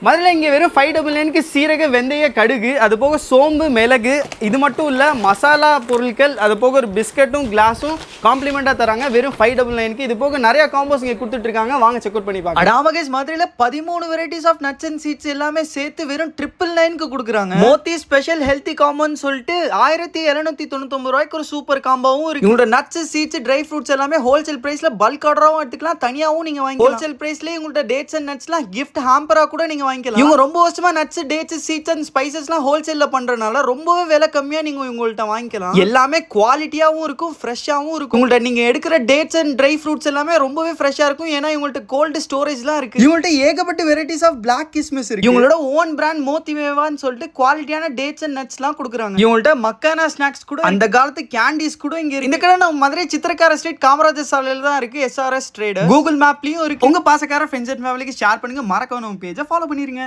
முதல்ல இங்கே வெறும் 599க்கு சீரக வெந்தய கடுகு, அது போக சோம்பு மிளகு, இது மட்டும் இல்லை மசாலா பொருட்கள், அது போக ஒரு பிஸ்கட்டும் கிளாஸும் காம்ப்ளிமெண்ட்டாக தராங்க வெறும் 599க்கு. இது போக நிறைய காம்போஸ் இங்கே கொடுத்துட்ருக்காங்க, வாங்க செக் அவுட் பண்ணி பார்க்கலாம். அடாமகேஸ் மதுரையில் 13 varieties of nuts and seeds எல்லாமே சேர்த்து வெறும் 999க்கு கொடுக்குறாங்க. மோத்தி ஸ்பெஷல் ஹெல்த்தி காம்போன்னு சொல்லிட்டு 1799 ரூபாய்க்கு ஒரு சூப்பர் காம்போவும் இருக்கு. இவங்களோட நட்ஸ் சீட்ஸ் ட்ரை ஃப்ரூட்ஸ் எல்லாமே ஹோல்சேல் பிரைஸ்ல பல்க் ஆர்டராகவும் எடுத்துக்கலாம், தனியாகவும் நீங்க வாங்கிக்கலாம். ஹோல்சேல் பிரைஸ்லேயே உங்கள்ட்ட டேட்ஸ் அண்ட் நட்ஸ்லாம் கிஃப்ட் ஹாம்பரா கூட நீங்க வாங்கிக்கலாம். இவங்க ரொம்ப வருஷமா நட்ஸ் டேட்ஸ் சீட்ஸ் அண்ட் ஸ்பைசஸ்லாம் ஹோல்சேல்ல பண்றதுனால ரொம்பவே விலை கம்மியா நீங்க உங்கள்ட்ட வாங்கிக்கலாம். எல்லாமே குவாலிட்டியாவும் இருக்கும், ஃப்ரெஷ்ஷாவும் இருக்கும். உங்கள்ட்ட நீங்க எடுக்கிற டேட்ஸ் அண்ட் ட்ரை ஃப்ரூட்ஸ் எல்லாமே ரொம்பவே ஃப்ரெஷ்ஷா இருக்கும், ஏன்னா இவங்கள்ட்ட கோல்டு ஸ்டோரேஜ்லாம் இருக்கு. இவங்கள்ட்ட ஏகப்பட்ட வெரைட்டிஸ் ஆஃப் பிளாக் கிஸ்மிஸ் இருக்கு. இவங்களோட ஓன் பிராண்ட் மோத்திவேவான்னு சொல்லிட்டு குவாலிட்டியான டேட்ஸ் அண்ட் நட்ஸ்லாம் கொடுக்குறாங்க. இவங்கள்ட்ட மக்கானா ஸ்நாக்ஸ் கூட, அந்த காலத்து கேண்டீஸ் கூட இங்க இருக்கு. இந்த கடை நம்ம மதுரை சித்திரக்கார ஸ்ட்ரீட் காமராஜர் சாலையில தான் இருக்கு. SRS ட்ரேடர் கூகுள் மேப்லயும் இருக்கு. உங்க பாசக்கார ஃப்ரெண்ட்ஸ் அண்ட் ஃபேமிலிக்கு ஷேர் பண்ணுங்க, மறக்காம நம்ம பேஜை ஃபாலோ பண்ணிருங்க.